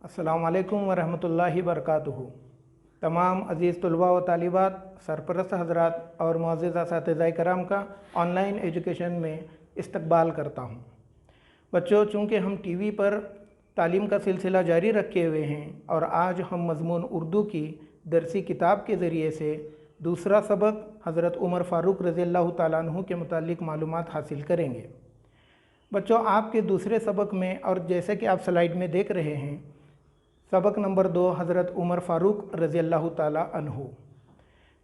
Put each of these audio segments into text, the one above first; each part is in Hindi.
अस्सलामु अलैकुम वरहमतुल्लाहि वबरकातुहू। तमाम अज़ीज़ तलबा व तालिबात, सरपरस्त हज़रात और मुअज़्ज़िज़ असातिज़ा कराम का ऑनलाइन एजुकेशन में इस्तकबाल करता हूँ। बच्चों, चूँकि हम टीवी पर तालीम का सिलसिला जारी रखे हुए हैं और आज हम मज़मून उर्दू की दरसी किताब के ज़रिए से दूसरा सबक हज़रत उमर फ़ारूक रज़ियल्लाहु ताला अन्हु के मुतालिक मालूमात हासिल करेंगे। बच्चों, आपके दूसरे सबक में, और जैसे कि आप स्लाइड में देख रहे हैं, सबक नंबर 2 हज़रत उमर फ़ारूक रज़ियल्लाहु ताला अन्हु।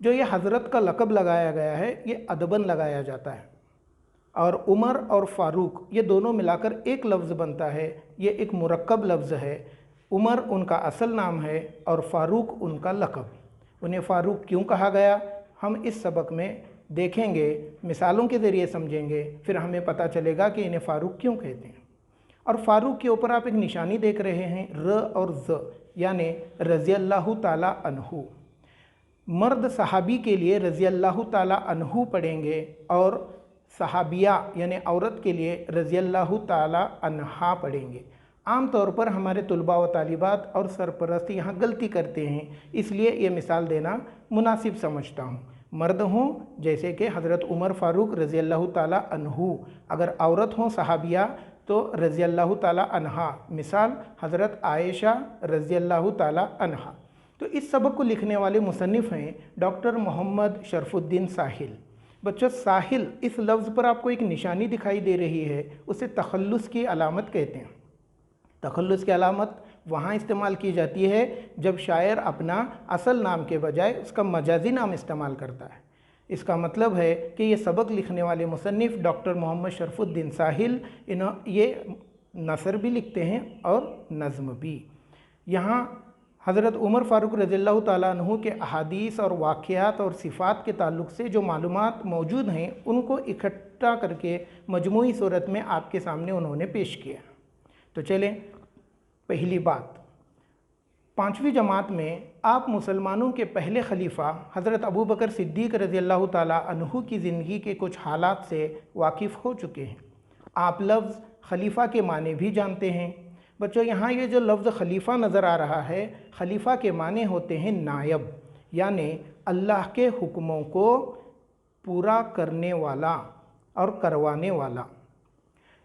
जो ये हज़रत का लक़ब लगाया गया है, ये अदबन लगाया जाता है, और उमर और फ़ारूक ये दोनों मिलाकर एक लफ्ज़ बनता है। ये एक मुरक्कब लफ्ज़ है। उमर उनका असल नाम है और फ़ारूक उनका लक़ब। उन्हें फ़ारूक क्यों कहा गया, हम इस सबक में देखेंगे, मिसालों के ज़रिए समझेंगे, फिर हमें पता चलेगा कि इन्हें फ़ारूक क्यों कहते हैं। और फ़ारूक के ऊपर आप एक निशानी देख रहे हैं, र और ज़, यानि रज़ियल्लाहु ताला अन्हु। मर्द सहाबी के लिए रज़ियल्लाहु ताला अन्हु पढ़ेंगे और सहाबिया यानि औरत के लिए रज़ियल्लाहु ताला अन्हा पढ़ेंगे। आम तौर पर हमारे तुलबा व तालिबात और सरपरस्त यहाँ गलती करते हैं, इसलिए ये मिसाल देना मुनासिब समझता हूँ। मर्द हों जैसे कि हज़रत उमर फ़ारूक रज़ियल्लाहु ताला अन्हु, अगर औरत हों सहाबिया तो रज़ियल्लाहु ताला अन्हा, मिसाल हज़रत आयशा रज़ियल्लाहु ताला अन्हा। तो इस सबक को लिखने वाले मुसन्निफ़ हैं डॉक्टर मोहम्मद शरफुद्दीन साहिल। बच्चों, साहिल इस लफ्ज़ पर आपको एक निशानी दिखाई दे रही है, उसे तखल्लुस की अलामत कहते हैं। तखल्लुस की अलामत वहाँ इस्तेमाल की जाती है जब शायर अपना असल नाम के बजाय उसका मजाजी नाम इस्तेमाल करता है। इसका मतलब है कि ये सबक लिखने वाले मुसन्निफ़ डॉक्टर मोहम्मद शरफुद्दीन साहिल ये नसर भी लिखते हैं और नज़्म भी। यहाँ हज़रत उमर फ़ारूक रज़ियल्लाहु ताला अन्हु के अहादीस और वाक़यात और सिफ़ात के ताल्लुक़ से जो मालूमात मौजूद हैं, उनको इकट्ठा करके मजमूई सूरत में आपके सामने उन्होंने पेश किया। तो चलें, पहली बात, 5वीं जमात में आप मुसलमानों के पहले खलीफा हज़रत अबू बकर सिद्दीक़ रज़ियल्लाहु ताला अन्हु की ज़िंदगी के कुछ हालात से वाकिफ़ हो चुके हैं। आप लफ्ज़ खलीफ़ा के माने भी जानते हैं। बच्चों, यहाँ ये जो लफ्ज़ खलीफ़ा नज़र आ रहा है, खलीफ़ा के माने होते हैं नायब, यानि अल्लाह के हुक्मों को पूरा करने वाला और करवाने वाला।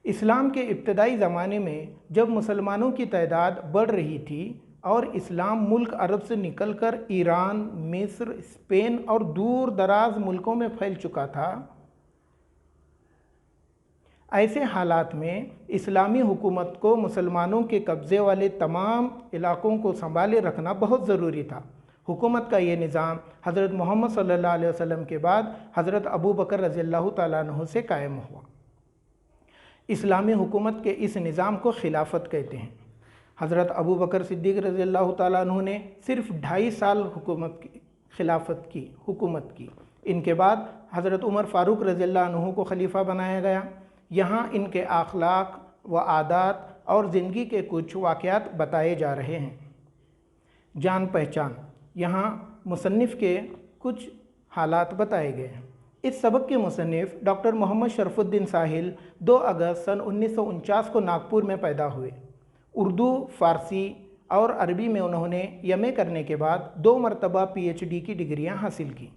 इस्लाम के इब्तदाई ज़माने में जब मुसलमानों की तादाद बढ़ रही थी और इस्लाम मुल्क अरब से निकलकर ईरान, मिस्र, स्पेन और दूर दराज मुल्कों में फैल चुका था, ऐसे हालात में इस्लामी हुकूमत को मुसलमानों के कब्ज़े वाले तमाम इलाक़ों को संभाले रखना बहुत ज़रूरी था। हुकूमत का ये निज़ाम हज़रत मोहम्मद सल्लल्लाहु अलैहि वसल्लम के बाद हज़रत अबू बकर रज़ियल्लाहु ताला अन्हु से कायम हुआ। इस्लामी हुकूमत के इस निज़ाम को खिलाफत कहते हैं। हज़रत अबू बकर सिद्दीक़ रज़ियल्लाहु ताला अन्हु ने सिर्फ 2.5 साल हुकूमत की। इनके बाद हज़रत उमर फ़ारूक रज़ियल्लाहु अन्हु को खलीफा बनाया गया। यहाँ इनके अखलाक व आदात और ज़िंदगी के कुछ वाक़यात बताए जा रहे हैं। जान पहचान, यहाँ मुसन्निफ़ के कुछ हालात बताए गए हैं। इस सबक के मुसन्निफ़ डॉक्टर मोहम्मद शरफुद्दीन साहिल 2 अगस्त सन 1949 को नागपुर में पैदा हुए। उर्दू, फ़ारसी और अरबी में उन्होंने एमए करने के बाद 2 मरतबा पीएचडी की डिग्रियां हासिल की।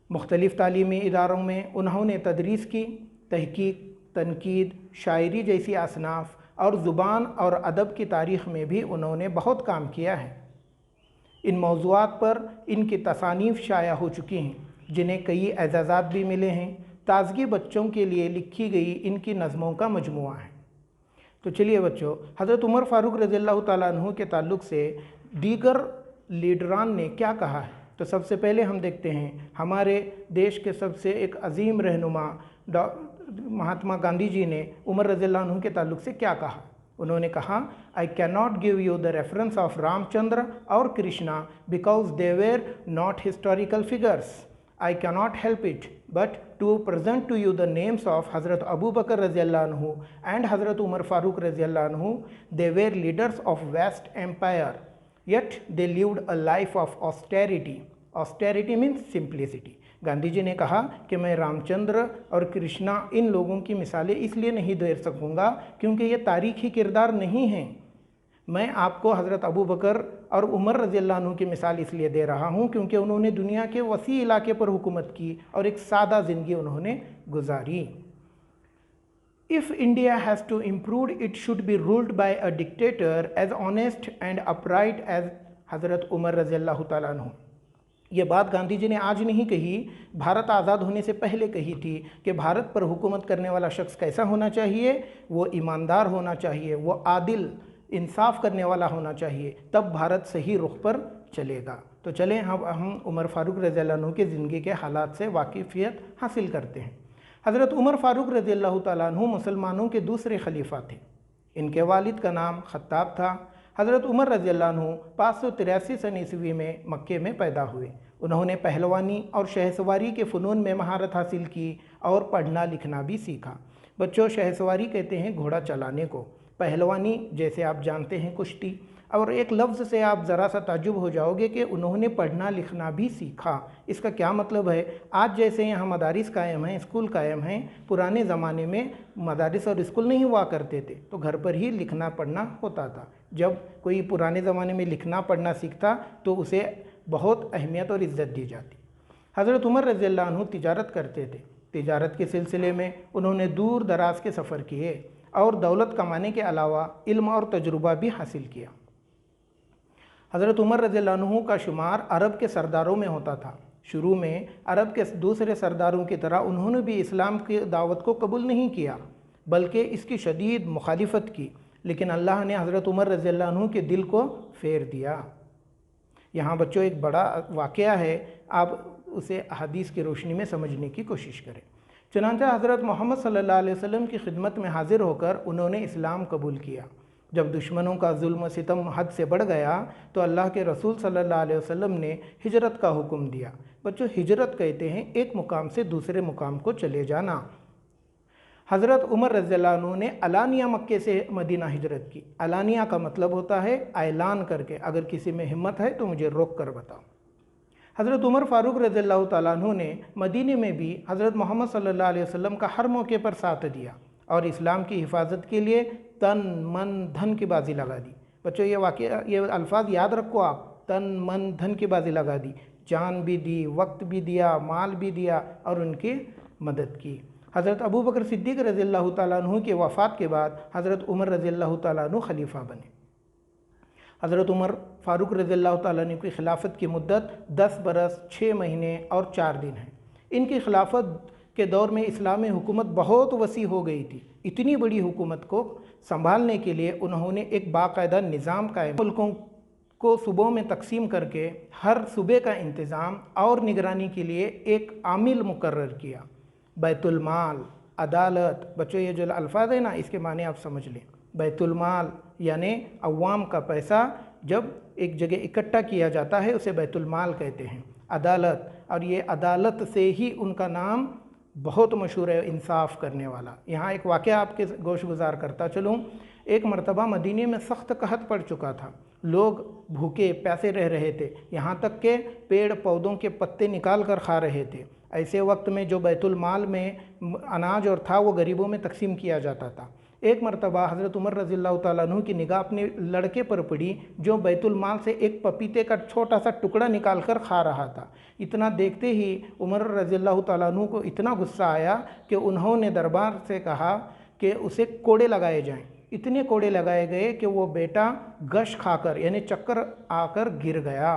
मुख्तलिफ़ तालीमी इदारों में उन्होंने तदरीस की, तहकीक, तनकीद, शायरी जैसी असनाफ़ और ज़ुबान और अदब की तारीख़ में भी उन्होंने बहुत काम किया है। इन मौज़ूआत पर इनकी तसानीफ़ शाया हो चुकी हैं, जिन्हें कई एजाज़ात भी मिले हैं। ताज़गी बच्चों के लिए लिखी गई इनकी नज़मों का मजमुआ है। तो चलिए बच्चों, हज़रत उमर फ़ारूक रज़ियल्लाहु ताला अन्हु के ताल्लुक़ से दीगर लीडरान ने क्या कहा है। तो सबसे पहले हम देखते हैं हमारे देश के सबसे एक अजीम रहनुमा महात्मा गांधी जी ने उमर रज़ियल्लाहु अन्हु के ताल्लुक़ से क्या कहा। उन्होंने कहा, I can not give you the reference of Ramchandra और Krishna because they were not historical figures. I cannot help it but to present to you the names of Hazrat Abu Bakr radiallahu anhu and Hazrat Umar Farooq radiallahu anhu. They were leaders of vast empire, yet they lived a life of austerity. Austerity means simplicity. Gandhi ji ने कहा कि मैं रामचंद्र और कृष्णा इन लोगों की मिसालें इसलिए नहीं दे सकूँगा क्योंकि ये तारीख़ी किरदार नहीं हैं, मैं आपको हज़रत अबू बकर और उमर रज़ियल्लाहु अन्हु की मिसाल इसलिए दे रहा हूँ क्योंकि उन्होंने दुनिया के वसी इलाके पर हुकूमत की और एक सादा ज़िंदगी उन्होंने गुजारी। If India has to improve it should be ruled by a dictator as honest and upright as Hazrat Umar रज़ियल्लाहु ताला अन्हु। ये बात गांधी जी ने आज नहीं कही, भारत आज़ाद होने से पहले कही थी कि भारत पर हुकूमत करने वाला शख्स कैसा होना चाहिए, वो ईमानदार होना चाहिए, वो आदिल इंसाफ करने वाला होना चाहिए, तब भारत सही रुख पर चलेगा। तो चलें हम उमर फ़ारूक रज़ियल्लाहु अन्हु की ज़िंदगी के हालात से वाकिफ़ियत हासिल करते हैं। हज़रत उमर फ़ारूक रज़ियल्लाहु ताला अन्हु मुसलमानों के दूसरे खलीफा थे। इनके वालिद का नाम खत्ताब था। हज़रत उमर रज़ियल्लाहु अन्हु 583 सन ईस्वी में मक्के में पैदा हुए। उन्होंने पहलवानी और शहसवारी के फ़नून में महारत हासिल की और पढ़ना लिखना भी सीखा। बच्चों, शहसवारी कहते हैं घोड़ा चलाने को, पहलवानी जैसे आप जानते हैं कुश्ती, और एक लफ्ज़ से आप ज़रा सा ताज्जुब हो जाओगे कि उन्होंने पढ़ना लिखना भी सीखा। इसका क्या मतलब है? आज जैसे यहाँ मदारिस कायम हैं, स्कूल कायम हैं, पुराने ज़माने में मदारिस और स्कूल नहीं हुआ करते थे, तो घर पर ही लिखना पढ़ना होता था। जब कोई पुराने ज़माने में लिखना पढ़ना सीखता तो उसे बहुत अहमियत और इज़्ज़त दी जाती। हज़रत उमर रज़ियल्लाहु अन्हु तिजारत करते थे। तिजारत के सिलसिले में उन्होंने दूर दराज के सफ़र किए और दौलत कमाने के अलावा इल्म और तजुर्बा भी हासिल किया। हज़रत उमर रज़ियल्लाहु अन्हु का शुमार अरब के सरदारों में होता था। शुरू में अरब के दूसरे सरदारों की तरह उन्होंने भी इस्लाम की दावत को कबूल नहीं किया, बल्कि इसकी शदीद मुखालिफत की, लेकिन अल्लाह ने हज़रत उमर रज़ियल्लाहु अन्हु के दिल को फेर दिया। यहाँ बच्चों एक बड़ा वाक़या है, आप उसे हदीस की रोशनी में समझने की कोशिश करें। चुनांचे हज़रत मोहम्मद सल्लल्लाहु अलैहि वसल्लम की खिदमत में हाजिर होकर उन्होंने इस्लाम कबूल किया। जब दुश्मनों का जुल्म सितम हद से बढ़ गया तो अल्लाह के रसूल सल्लल्लाहु अलैहि वसल्लम ने हिजरत का हुक्म दिया। बच्चों, हिजरत कहते हैं एक मुकाम से दूसरे मुकाम को चले जाना। हज़रत उमर रज़ियल्लाहु अन्हु ने अलानिया मक्के से मदीना हिजरत की। अलानिया का मतलब होता है ऐलान करके, अगर किसी में हिम्मत है तो मुझे रोक कर बताओ। हज़रत उमर फ़ारूक रज़ियल्लाहु ताला अन्हु ने मदीने में भी हज़रत मोहम्मद सल्लल्लाहु अलैहि वसल्लम का हर मौके पर साथ दिया और इस्लाम की हिफाजत के लिए तन मन धन की बाजी लगा दी। बच्चों, ये अल्फाज याद रखो आप, तन मन धन की बाजी लगा दी, जान भी दी, वक्त भी दिया, माल भी दिया और उनकी मदद की। हज़रत अबू बकर सिद्दीक़ रज़ियल्लाहु ताला अन्हु के वफ़ात के बाद हज़रत उमर रज़ियल्लाहु ताला अन्हु खलीफा बने। हज़रत उमर फ़ारूक रज़ियल्लाहु ताला अन्हु की खिलाफत की मुद्दत 10 बरस 6 महीने और 4 दिन है। इनकी खिलाफत के दौर में इस्लामी हुकूमत बहुत वसी हो गई थी। इतनी बड़ी हुकूमत को संभालने के लिए उन्होंने एक बाकायदा निज़ाम कायम, मुल्कों को सूबों में तकसीम करके हर सूबे का इंतज़ाम और निगरानी के लिए एक आमिल मुकर्रर किया। बैतुल माल, अदालत, बच्चों ये जो अल्फाज है ना, इसके माने आप समझ लें। बैतुल माल यानी अवाम का पैसा जब एक जगह इकट्ठा किया जाता है उसे बैतुल माल कहते हैं। अदालत, और ये अदालत से ही उनका नाम बहुत मशहूर है, इंसाफ करने वाला। यहाँ एक वाक़या आपके गोश गुजार करता चलूँ। एक मरतबा मदीने में सख्त कहत पड़ चुका था, लोग भूखे प्यासे रह रहे थे, यहाँ तक के पेड़ पौधों के पत्ते निकाल कर खा रहे थे। ऐसे वक्त में जो बैतुल माल में अनाज और था वो गरीबों में तकसीम किया जाता था। एक मरतबा हज़रत उमर रज़ियल्लाहु ताला अन्हु की निगाह अपने लड़के पर पड़ी जो बैतुल माल से एक पपीते का छोटा सा टुकड़ा निकाल कर खा रहा था। इतना देखते ही उमर रज़ियल्लाहु ताला अन्हु को इतना गुस्सा आया कि उन्होंने दरबार से कहा कि उसे कोड़े लगाए जाएं। इतने कोड़े लगाए गए कि वो बेटा गश खाकर यानी चक्कर आकर गिर गया,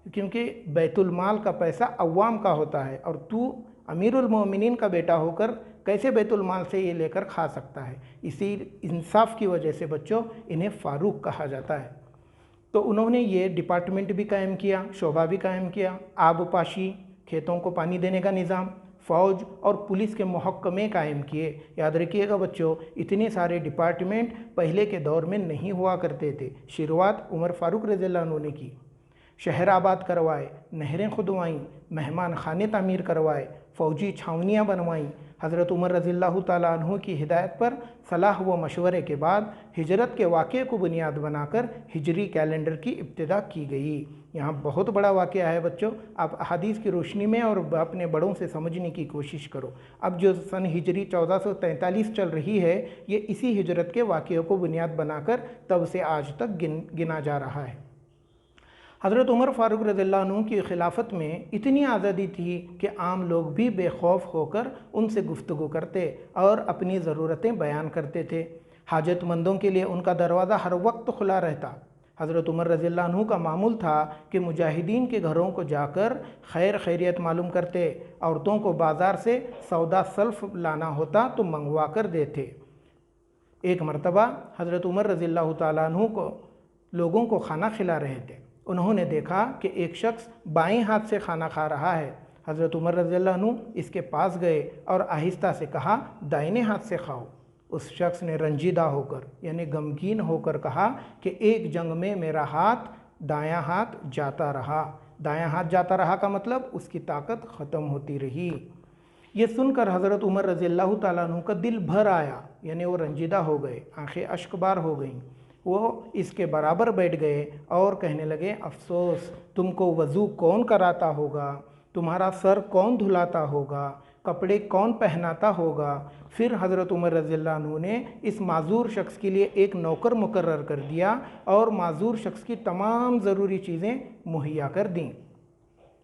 क्योंकि बैतुल माल का पैसा अवाम का होता है और तू अमीरुल मोमिनीन का बेटा होकर कैसे बैतुल माल से ये लेकर खा सकता है। इसी इंसाफ की वजह से बच्चों इन्हें फ़ारूक कहा जाता है। तो उन्होंने ये डिपार्टमेंट भी कायम किया, शोबा भी कायम किया, आबपाशी, खेतों को पानी देने का निज़ाम, फ़ौज और पुलिस के महकमे कायम किए। याद रखिएगा बच्चों, इतने सारे डिपार्टमेंट पहले के दौर में नहीं हुआ करते थे। शुरुआत उमर फ़ारूक रज़ियल्लाहु अन्हु ने की। शहर आबाद करवाए, नहरें खुदवाईं, मेहमान खाने तामीर करवाए, फ़ौजी छावनियाँ बनवाईं। हज़रत उमर रज़ियल्लाहु ताला अन्हु की हिदायत पर सलाह व मशवरे के बाद हिजरत के वाक़े को बुनियाद बनाकर हिजरी कैलेंडर की इब्तिदा की गई। यहाँ बहुत बड़ा वाक़या है बच्चों, आप हदीस की रोशनी में और अपने बड़ों से समझने की कोशिश करो। अब जो सन हिजरी 1443 चल रही है, ये इसी हिजरत के वाक़े को बुनियाद बनाकर तब से आज तक गिना जा रहा है। हज़रत उमर फ़ारूक रज़ियल्लाहु अन्हु की खिलाफत में इतनी आज़ादी थी कि आम लोग भी बेखौफ होकर उनसे गुफ्तगू करते और अपनी ज़रूरतें बयान करते थे। हाजतमंदों के लिए उनका दरवाज़ा हर वक्त खुला रहता। हज़रत उमर रज़ियल्लाहु अन्हु का मामूल था कि मुजाहिदीन के घरों को जाकर खैर खैरियत मालूम करते। औरतों को बाज़ार से सौदा सल्फ़ लाना होता तो मंगवा कर देते। एक मरतबा हज़रत उमर रज़ियल्लाहु ताला अन्हु को लोगों को खाना खिला रहे थे। उन्होंने देखा कि एक शख्स बाएं हाथ से खाना खा रहा है। हज़रत उमर रज़ियल्लाहु अन्हु इसके पास गए और आहिस्ता से कहा, दाहिने हाथ से खाओ। उस शख्स ने रंजीदा होकर यानी गमगीन होकर कहा कि एक जंग में मेरा हाथ दायां हाथ जाता रहा। दायां हाथ जाता रहा का मतलब उसकी ताकत ख़त्म होती रही। ये सुनकर हज़रत उमर रज़ियल्लाहु ताला अन्हु का दिल भर आया, यानी वो रंजीदा हो गए, आंखें अश्कबार हो गईं। वो इसके बराबर बैठ गए और कहने लगे, अफसोस, तुमको वज़ू कौन कराता होगा, तुम्हारा सर कौन धुलाता होगा, कपड़े कौन पहनाता होगा। फिर हज़रत उमर रज़ियल्लाहु अन्हु ने इस माजूर शख्स के लिए एक नौकर मुकर्रर कर दिया और माजूर शख्स की तमाम ज़रूरी चीज़ें मुहैया कर दीं।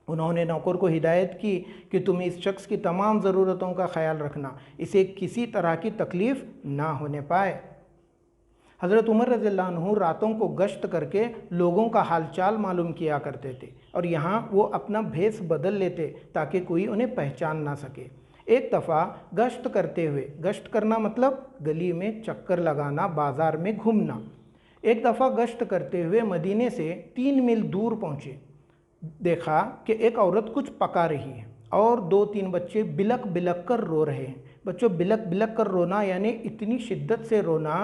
उन्होंने नौकर को हिदायत की कि तुम इस शख्स की तमाम ज़रूरतों का ख्याल रखना, इसे किसी तरह की तकलीफ़ ना होने पाए। हज़रत उमर रज़ियल्लाहु अन्हु रातों को गश्त करके लोगों का हालचाल मालूम किया करते थे और यहाँ वो अपना भेष बदल लेते ताकि कोई उन्हें पहचान ना सके। एक दफ़ा गश्त करते हुए, गश्त करना मतलब गली में चक्कर लगाना, बाज़ार में घूमना। एक दफ़ा गश्त करते हुए मदीने से 3 मील दूर पहुँचे। देखा कि एक औरत कुछ पका रही है और 2-3 बच्चे बिलक बिलक कर रो रहे हैं। बच्चों, बिलक बिलक कर रोना यानी इतनी शिद्दत से रोना,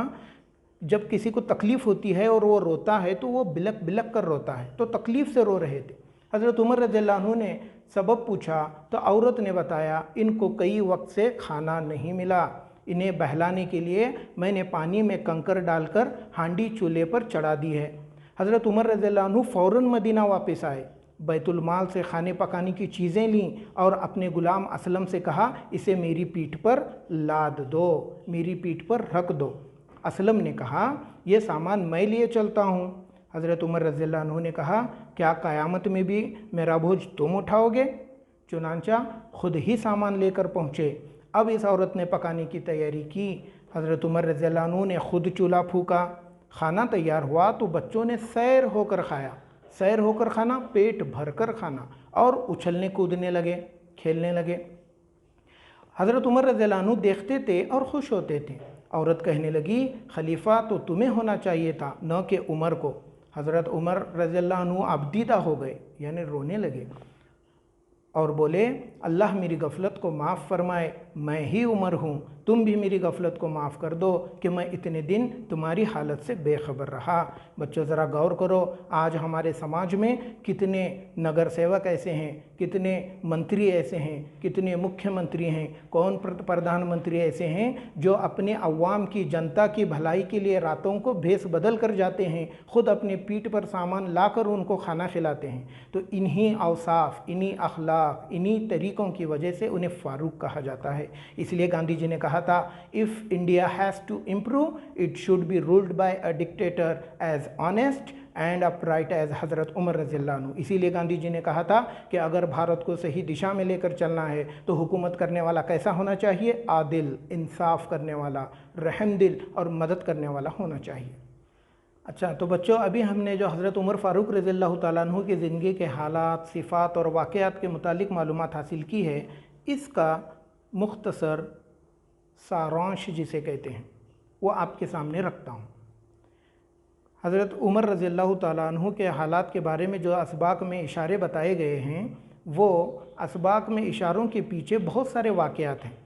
जब किसी को तकलीफ़ होती है और वो रोता है तो वो बिलक बिलक कर रोता है, तो तकलीफ़ से रो रहे थे। हज़रत उमर रज़ियल्लाहु अन्हु ने सबब पूछा तो औरत ने बताया, इनको कई वक्त से खाना नहीं मिला, इन्हें बहलाने के लिए मैंने पानी में कंकर डालकर हांडी चूल्हे पर चढ़ा दी है। हज़रत उमर रज़ियल्लाहु अन्हु फ़ौरन मदीना वापस आए, बैतुल माल से खाने पकाने की चीज़ें लीं और अपने ग़ुलाम असलम से कहा, इसे मेरी पीठ पर लाद दो, मेरी पीठ पर रख दो। असलम ने कहा, यह सामान मैं लिए चलता हूँ। हज़रत उमर रज़ियल्लाहु अन्हु ने कहा, क्या क़यामत में भी मेरा बोझ तुम उठाओगे? चुनांचा खुद ही सामान लेकर पहुँचे। अब इस औरत ने पकाने की तैयारी की। हज़रत उमर रज़ियल्लाहु अन्हु ने खुद चूल्हा फूका। खाना तैयार हुआ तो बच्चों ने सैर होकर खाया। सैर होकर खाना, पेट भर कर खाना, और उछलने कूदने लगे, खेलने लगे। हज़रत उमर रज़ियल्लाहु अन्हु देखते थे और खुश होते थे। औरत कहने लगी, खलीफा तो तुम्हें होना चाहिए था, न कि उमर को। हज़रत उमर रज़ियल्लाहु अन्हु आबदीदा हो गए, यानी रोने लगे और बोले, अल्लाह मेरी गफलत को माफ़ फरमाए, मैं ही उमर हूँ, तुम भी मेरी गफलत को माफ़ कर दो कि मैं इतने दिन तुम्हारी हालत से बेखबर रहा। बच्चों, ज़रा गौर करो, आज हमारे समाज में कितने नगर सेवक ऐसे हैं, कितने मंत्री ऐसे हैं, कितने मुख्यमंत्री हैं, कौन प्रधानमंत्री ऐसे हैं जो अपने अवाम की, जनता की भलाई के लिए रातों को भेष बदल कर जाते हैं, ख़ुद अपने पीठ पर सामान ला कर उनको खाना खिलाते हैं। तो इन्हीं औसाफ, इन्हीं अखलाक, इन्हीं तरीक़ों की वजह से उन्हें फ़ारूक कहा जाता है। इसलिए गांधी जी ने कहा था, if India has to improve it should be ruled by a dictator as honest and upright as Hazrat Umar रज़ियल्लाहु अन्हु। इसीलिए गांधी जी ने कहा था कि अगर भारत को सही दिशा में लेकर चलना है तो हुकूमत करने वाला कैसा होना चाहिए? आदिल, इंसाफ करने वाला, रहमदिल और मदद करने वाला होना चाहिए। अच्छा, तो बच्चों, अभी हमने जो हज़रत उमर फ़ारूक रज़ियल्लाहु ताला अन्हु की ज़िंदगी के हालात, सिफ़ात और वाक़यात के मुतालिक मालूमात हासिल की है, इसका मुख्तसर सारांश जिसे कहते हैं वो आपके सामने रखता हूँ। हज़रत उमर रज़ियल्लाहु ताला अन्हु के हालात के बारे में जो असबाक में इशारे बताए गए हैं, वो असबाक में इशारों के पीछे बहुत सारे वाक़यात हैं।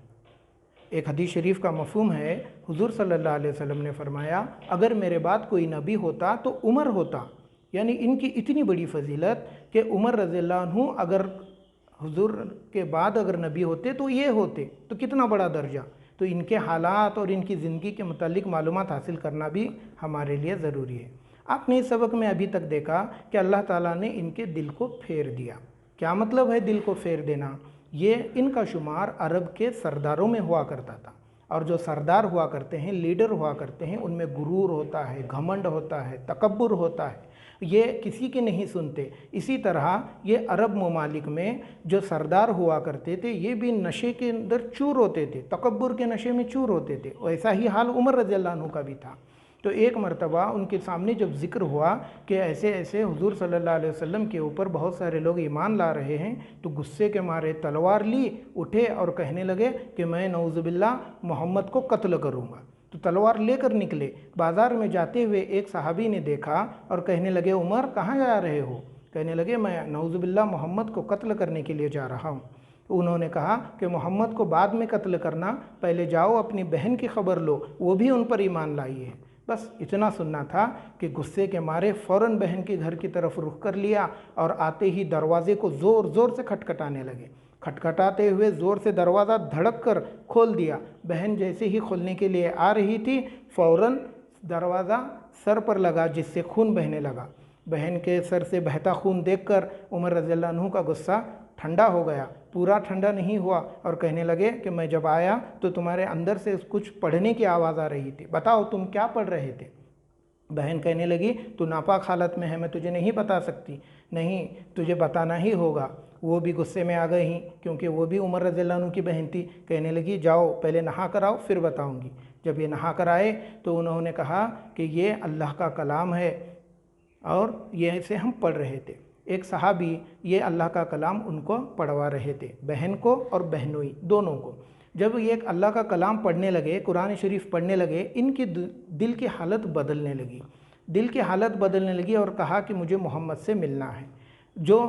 एक हदीस शरीफ का मफ़हूम है, हुज़ूर सल्लल्लाहु अलैहि वसल्लम ने फ़रमाया, अगर मेरे बाद कोई नबी होता तो उमर होता, यानी इनकी इतनी बड़ी फजीलत कि उमर रज़ियल्लाहु अन्हु अगर हुजूर के बाद अगर नबी होते तो ये होते, तो कितना बड़ा दर्जा। तो इनके हालात और इनकी ज़िंदगी के मुतालिक मालूमात हासिल करना भी हमारे लिए ज़रूरी है। आपने इस सबक में अभी तक देखा कि अल्लाह ताला ने इनके दिल को फेर दिया। क्या मतलब है दिल को फेर देना? ये इनका शुमार अरब के सरदारों में हुआ करता था, और जो सरदार हुआ करते हैं, लीडर हुआ करते हैं, उनमें गुरूर होता है, घमंड होता है, तकब्बुर होता है, ये किसी की नहीं सुनते। इसी तरह ये अरब ममालिक में जो सरदार हुआ करते थे ये भी नशे के अंदर चूर होते थे, तकब्बुर के नशे में चूर होते थे। वैसा ही हाल उमर रज़ियल्लाहु अन्हु का भी था। तो एक मर्तबा उनके सामने जब जिक्र हुआ कि ऐसे ऐसे हुजूर सल्लल्लाहु अलैहि वसल्लम के ऊपर बहुत सारे लोग ईमान ला रहे हैं, तो गुस्से के मारे तलवार ली, उठे और कहने लगे कि मैं नऊज़ुबिल्लाह मोहम्मद को कत्ल करूँगा। तो तलवार लेकर निकले। बाज़ार में जाते हुए एक सहाबी ने देखा और कहने लगे, उमर कहाँ जा रहे हो? कहने लगे, मैं नऊज़ुबिल्लाह मोहम्मद को कत्ल करने के लिए जा रहा हूँ। उन्होंने कहा कि मोहम्मद को बाद में कत्ल करना, पहले जाओ अपनी बहन की खबर लो, वो भी उन पर ईमान लाई है। बस इतना सुनना था कि गुस्से के मारे फ़ौरन बहन के घर की तरफ रुख कर लिया और आते ही दरवाज़े को ज़ोर ज़ोर से खटखटाने लगे। खटखटाते हुए ज़ोर से दरवाज़ा धड़क कर खोल दिया। बहन जैसे ही खोलने के लिए आ रही थी, फ़ौरन दरवाज़ा सर पर लगा, जिससे खून बहने लगा। बहन के सर से बहता खून देखकर उमर रज़ियल्लाहु अन्हु का गुस्सा ठंडा हो गया, पूरा ठंडा नहीं हुआ, और कहने लगे कि मैं जब आया तो तुम्हारे अंदर से कुछ पढ़ने की आवाज़ आ रही थी, बताओ तुम क्या पढ़ रहे थे? बहन कहने लगी, तू नापाक हालत में है, मैं तुझे नहीं बता सकती। नहीं, तुझे बताना ही होगा। वो भी गुस्से में आ गई, क्योंकि वो भी उमर रज़ियल्लाहु अन्हु की बहन थी। कहने लगी, जाओ पहले नहा कर आओ, फिर बताऊँगी। जब ये नहा कर आए तो उन्होंने कहा कि ये अल्लाह का कलाम है और ये इसे हम पढ़ रहे थे। एक सहाबी ये अल्लाह का कलाम उनको पढ़वा रहे थे, बहन को और बहनोई दोनों को। जब ये अल्लाह का कलाम पढ़ने लगे, कुरान शरीफ पढ़ने लगे, इनकी दिल की हालत बदलने लगी। दिल की हालत बदलने लगी और कहा कि मुझे मोहम्मद से मिलना है। जो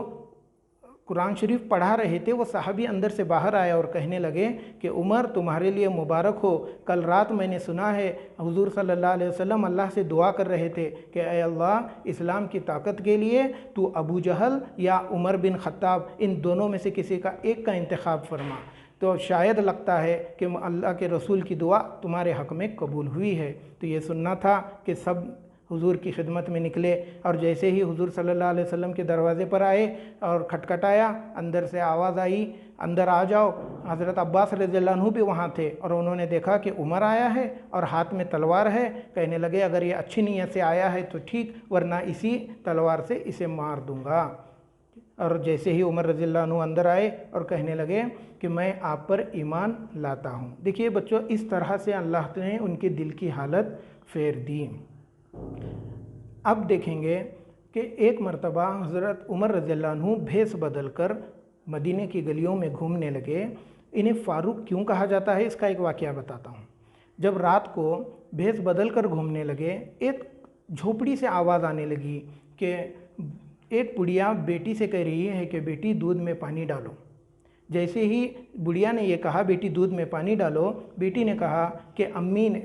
कुरान शरीफ पढ़ा रहे थे वो सहाबी अंदर से बाहर आया और कहने लगे कि उमर तुम्हारे लिए मुबारक हो, कल रात मैंने सुना है हुजूर सल्लल्लाहु अलैहि वसल्लम अल्लाह से दुआ कर रहे थे कि ऐ अल्लाह, इस्लाम की ताकत के लिए तू अबू जहल या उमर बिन खत्ताब, इन दोनों में से किसी का एक का इंतखाब फरमा। तो शायद लगता है कि अल्लाह के रसूल की दुआ तुम्हारे हक़ में कबूल हुई है। तो ये सुनना था कि सब हुजूर की खिदमत में निकले, और जैसे ही हुजूर सल्लल्लाहु अलैहि वसल्लम के दरवाज़े पर आए और खटखटाया, अंदर से आवाज़ आई, अंदर आ जाओ। हज़रत अब्बास रज़ियल्लाहु अन्हु भी वहाँ थे और उन्होंने देखा कि उमर आया है और हाथ में तलवार है। कहने लगे, अगर ये अच्छी नीयत से आया है तो ठीक, वरना इसी तलवार से इसे मार दूँगा। और जैसे ही उमर रज़ियल्लाहु अन्हु अंदर आए और कहने लगे कि मैं आप पर ईमान लाता हूँ। देखिए बच्चों, इस तरह से अल्लाह ने उनके दिल की हालत फेर दी। अब देखेंगे कि एक मर्तबा हज़रत उमर रज़ियल्लाहु अन्हु भेस बदल कर मदीने की गलियों में घूमने लगे। इन्हें फ़ारूक क्यों कहा जाता है, इसका एक वाक़या बताता हूँ। जब रात को भेस बदल कर घूमने लगे, एक झोपड़ी से आवाज़ आने लगी कि एक बुढ़िया बेटी से कह रही है कि बेटी दूध में पानी डालो। जैसे ही बुढ़िया ने ये कहा बेटी दूध में पानी डालो, बेटी ने कहा कि अम्मी ने,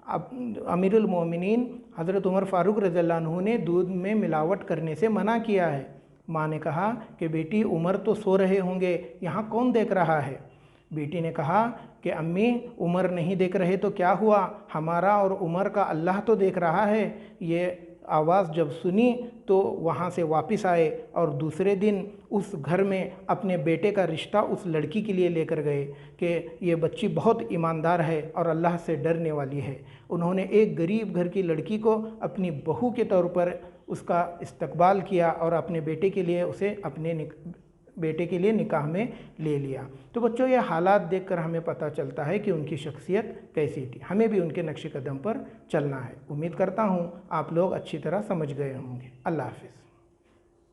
अमीरुल मोमिनीन हज़रत उमर फ़ारूक रज़ियल्लाहु अन्हु ने दूध में मिलावट करने से मना किया है। माँ ने कहा कि बेटी उमर तो सो रहे होंगे, यहाँ कौन देख रहा है? बेटी ने कहा कि अम्मी, उमर नहीं देख रहे तो क्या हुआ, हमारा और उमर का अल्लाह तो देख रहा है। ये आवाज़ जब सुनी तो वहाँ से वापस आए और दूसरे दिन उस घर में अपने बेटे का रिश्ता उस लड़की के लिए लेकर गए कि ये बच्ची बहुत ईमानदार है और अल्लाह से डरने वाली है। उन्होंने एक गरीब घर की लड़की को अपनी बहू के तौर पर उसका इस्तकबाल किया और अपने बेटे के लिए उसे अपने बेटे के लिए निकाह में ले लिया। तो बच्चों, ये हालात देखकर हमें पता चलता है कि उनकी शख्सियत कैसी थी। हमें भी उनके नक्श कदम पर चलना है। उम्मीद करता हूँ आप लोग अच्छी तरह समझ गए होंगे। अल्लाह हाफ़िज़।